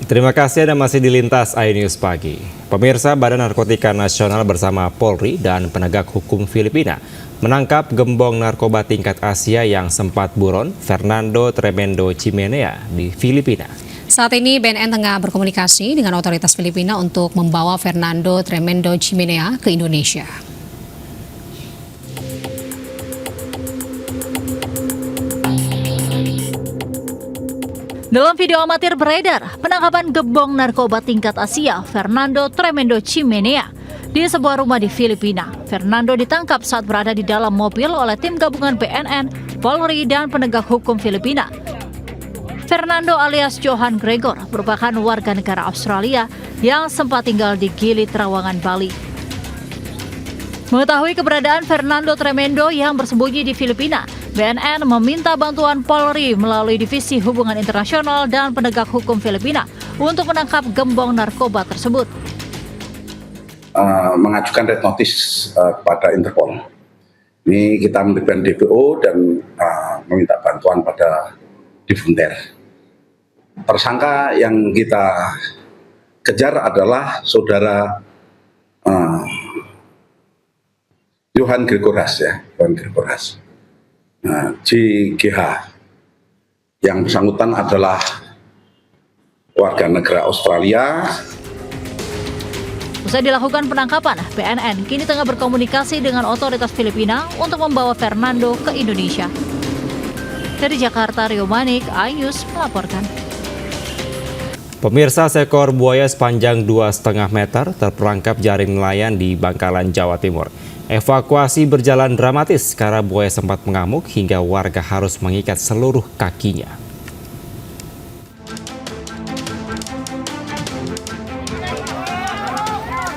Terima kasih Anda masih di Lintas iNews Pagi. Pemirsa, Badan Narkotika Nasional bersama Polri dan penegak hukum Filipina menangkap gembong narkoba tingkat Asia yang sempat buron, Fernando Tremendo Chimenea di Filipina. Saat ini BNN tengah berkomunikasi dengan otoritas Filipina untuk membawa Fernando Tremendo Chimenea ke Indonesia. Dalam video amatir beredar, penangkapan gembong narkoba tingkat Asia, Fernando Tremendo Chimenea, di sebuah rumah di Filipina. Fernando ditangkap saat berada di dalam mobil oleh tim gabungan BNN, Polri, dan penegak hukum Filipina. Fernando alias Johan Gregor merupakan warga negara Australia yang sempat tinggal di Gili, Trawangan, Bali. Mengetahui keberadaan Fernando Tremendo yang bersembunyi di Filipina, BNN meminta bantuan Polri melalui Divisi Hubungan Internasional dan Penegak Hukum Filipina untuk menangkap gembong narkoba tersebut. Mengajukan red notice kepada Interpol. Ini kita memberikan DPO dan meminta bantuan pada Divunter. Tersangka yang kita kejar adalah saudara Johan Gregoras, Johan Gregoras. JGH yang bersangkutan adalah warga negara Australia. Usai dilakukan penangkapan, BNN kini tengah berkomunikasi dengan otoritas Filipina untuk membawa Fernando ke Indonesia. Dari Jakarta, Rio Manik, iNews melaporkan. Pemirsa, seekor buaya sepanjang 2,5 meter terperangkap jaring nelayan di Bangkalan, Jawa Timur. Evakuasi berjalan dramatis karena buaya sempat mengamuk hingga warga harus mengikat seluruh kakinya.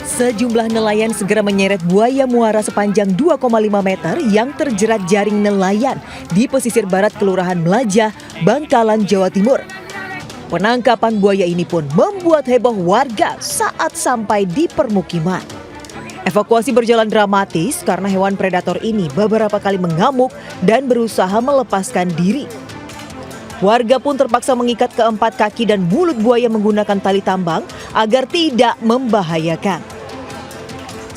Sejumlah nelayan segera menyeret buaya muara sepanjang 2,5 meter yang terjerat jaring nelayan di pesisir barat Kelurahan Melaja, Bangkalan, Jawa Timur. Penangkapan buaya ini pun membuat heboh warga saat sampai di permukiman. Evakuasi berjalan dramatis karena hewan predator ini beberapa kali mengamuk dan berusaha melepaskan diri. Warga pun terpaksa mengikat keempat kaki dan mulut buaya menggunakan tali tambang agar tidak membahayakan.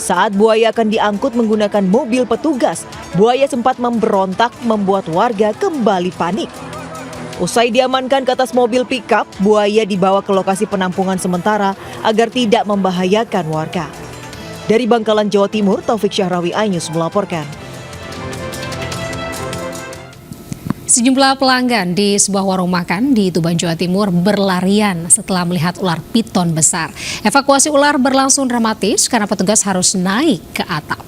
Saat buaya akan diangkut menggunakan mobil petugas, buaya sempat memberontak membuat warga kembali panik. Usai diamankan ke atas mobil pickup, buaya dibawa ke lokasi penampungan sementara agar tidak membahayakan warga. Dari Bangkalan, Jawa Timur, Taufik Syahrawi, iNews melaporkan. Sejumlah pelanggan di sebuah warung makan di Tuban, Jawa Timur berlarian setelah melihat ular piton besar. Evakuasi ular berlangsung dramatis karena petugas harus naik ke atap.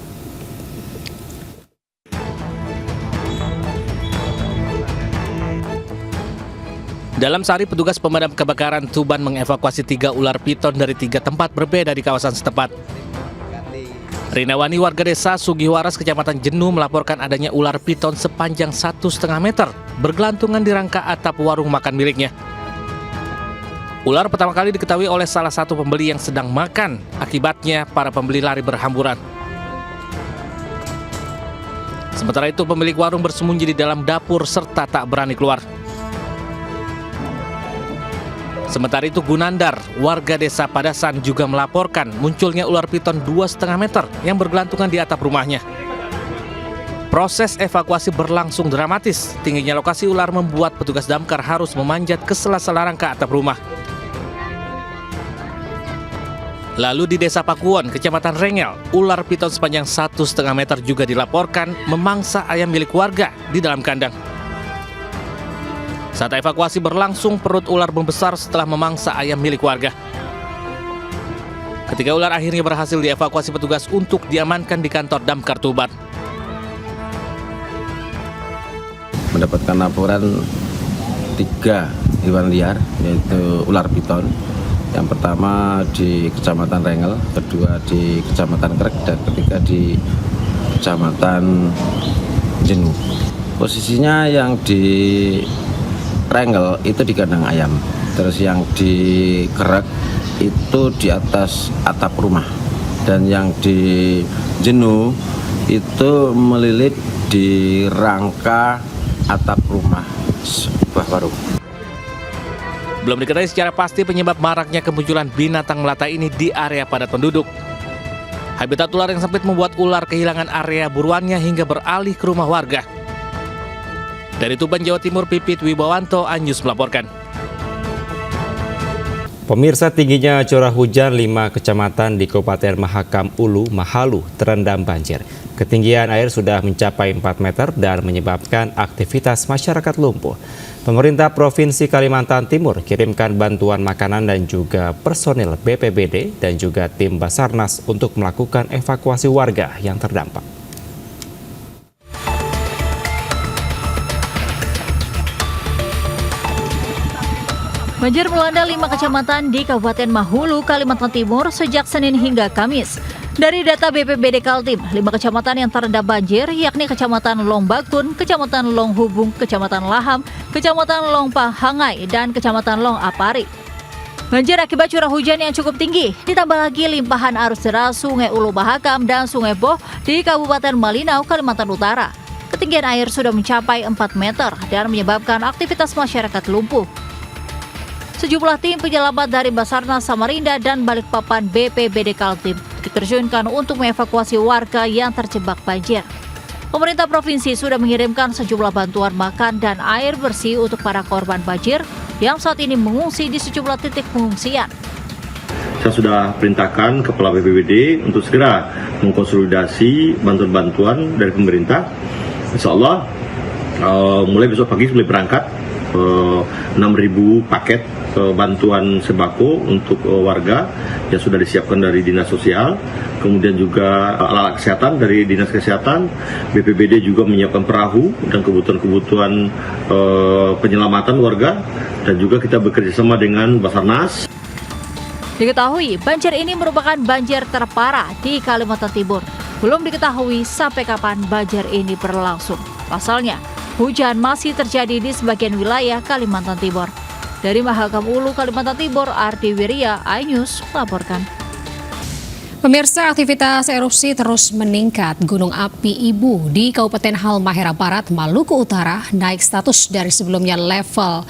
Dalam sehari, petugas pemadam kebakaran Tuban mengevakuasi 3 ular piton dari 3 tempat berbeda di kawasan setempat. Rinawani, warga desa Sugiwaras, Kecamatan Jenuh, melaporkan adanya ular piton sepanjang 1,5 meter bergelantungan di rangka atap warung makan miliknya. Ular pertama kali diketahui oleh salah satu pembeli yang sedang makan. Akibatnya, para pembeli lari berhamburan. Sementara itu, pemilik warung bersembunyi di dalam dapur serta tak berani keluar. Sementara itu, Gunandar, warga desa Padasan, juga melaporkan munculnya ular piton 2,5 meter yang bergelantungan di atap rumahnya. Proses evakuasi berlangsung dramatis. Tingginya lokasi ular membuat petugas damkar harus memanjat ke sela-sela rangka atap rumah. Lalu di Desa Pakuwon, Kecamatan Rengel, ular piton sepanjang 1,5 meter juga dilaporkan memangsa ayam milik warga di dalam kandang. Saat evakuasi berlangsung, perut ular membesar setelah memangsa ayam milik warga. Ketiga ular akhirnya berhasil dievakuasi petugas untuk diamankan di kantor Damkar Tuban. Mendapatkan laporan 3 hewan liar, yaitu ular piton. Yang pertama di Kecamatan Rengel, kedua di Kecamatan Krek, dan ketiga di Kecamatan Jenuh. Posisinya yang di Rengel itu di kandang ayam, terus yang di Krek itu di atas atap rumah, dan yang di Jenuh itu melilit di rangka atap rumah sebuah warung. Belum diketahui secara pasti penyebab maraknya kemunculan binatang melata ini di area padat penduduk. Habitat ular yang sempit membuat ular kehilangan area buruannya hingga beralih ke rumah warga. Dari Tuban, Jawa Timur, Pipit Wibawanto, Anyus melaporkan. Pemirsa, tingginya curah hujan 5 kecamatan di Kabupaten Mahakam Ulu, Mahalu terendam banjir. Ketinggian air sudah mencapai 4 meter dan menyebabkan aktivitas masyarakat lumpuh. Pemerintah Provinsi Kalimantan Timur kirimkan bantuan makanan dan juga personil BPBD dan juga tim Basarnas untuk melakukan evakuasi warga yang terdampak. Banjir melanda 5 kecamatan di Kabupaten Mahulu, Kalimantan Timur sejak Senin hingga Kamis. Dari data BPBD Kaltim, 5 kecamatan yang terendam banjir yakni Kecamatan Long Bakun, Kecamatan Long Hubung, Kecamatan Laham, Kecamatan Long Pahangai, dan Kecamatan Long Apari. Banjir akibat curah hujan yang cukup tinggi, ditambah lagi limpahan arus deras Sungai Ulu Mahakam dan Sungai Boh di Kabupaten Malinau, Kalimantan Utara. Ketinggian air sudah mencapai 4 meter dan menyebabkan aktivitas masyarakat lumpuh. Sejumlah tim penyelamat dari Basarnas Samarinda dan Balikpapan BPBD Kaltim diterjunkan untuk mengevakuasi warga yang terjebak banjir. Pemerintah provinsi sudah mengirimkan sejumlah bantuan makan dan air bersih untuk para korban banjir yang saat ini mengungsi di sejumlah titik pengungsian. Saya sudah perintahkan Kepala BPBD untuk segera mengkonsolidasi bantuan-bantuan dari pemerintah. Insya Allah mulai besok pagi mulai berangkat 6.000 paket bantuan sembako untuk warga yang sudah disiapkan dari Dinas Sosial, kemudian juga alat kesehatan dari Dinas Kesehatan. BPBD juga menyiapkan perahu dan kebutuhan-kebutuhan penyelamatan warga, dan juga kita bekerjasama dengan Basarnas. Diketahui banjir ini merupakan banjir terparah di Kalimantan Timur. Belum diketahui sampai kapan banjir ini berlangsung. Pasalnya, hujan masih terjadi di sebagian wilayah Kalimantan Timur. Dari Mahakam Ulu, Kalimantan Timur, Ardi Wirya, iNews melaporkan. Pemirsa, aktivitas erupsi terus meningkat. Gunung api Ibu di Kabupaten Halmahera Barat, Maluku Utara naik status dari sebelumnya level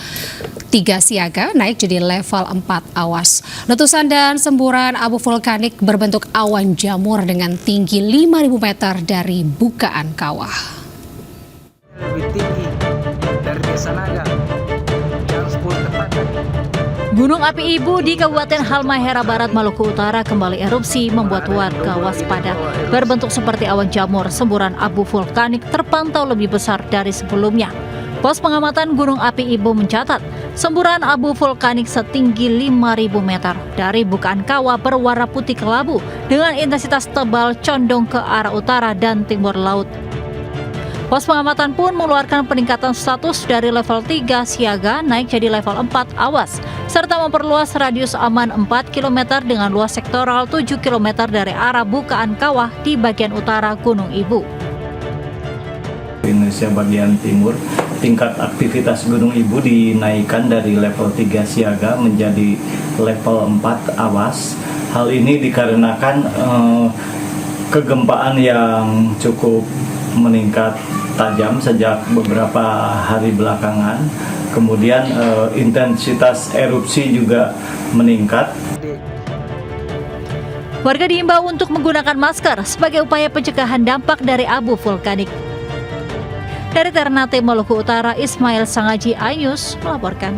3 siaga naik jadi level 4 awas. Letusan dan semburan abu vulkanik berbentuk awan jamur dengan tinggi 5.000 meter dari bukaan kawah. Lebih tinggi dari Desa Naga. Gunung api Ibu di Kabupaten Halmahera Barat, Maluku Utara kembali erupsi membuat warga waspada. Berbentuk seperti awan jamur, semburan abu vulkanik terpantau lebih besar dari sebelumnya. Pos pengamatan Gunung api Ibu mencatat, semburan abu vulkanik setinggi 5.000 meter dari bukaan kawah berwarna putih kelabu dengan intensitas tebal condong ke arah utara dan timur laut. Pos pengamatan pun mengeluarkan peningkatan status dari level 3 siaga naik jadi level 4 awas, serta memperluas radius aman 4 km dengan luas sektoral 7 km dari arah bukaan kawah di bagian utara Gunung Ibu. Indonesia bagian timur, tingkat aktivitas Gunung Ibu dinaikkan dari level 3 siaga menjadi level 4 awas. Hal ini dikarenakan kegempaan yang cukup meningkat tajam sejak beberapa hari belakangan. Kemudian intensitas erupsi juga meningkat. Warga diimbau untuk menggunakan masker sebagai upaya pencegahan dampak dari abu vulkanik. Dari Ternate, Maluku Utara, Ismail Sangaji, iNews melaporkan.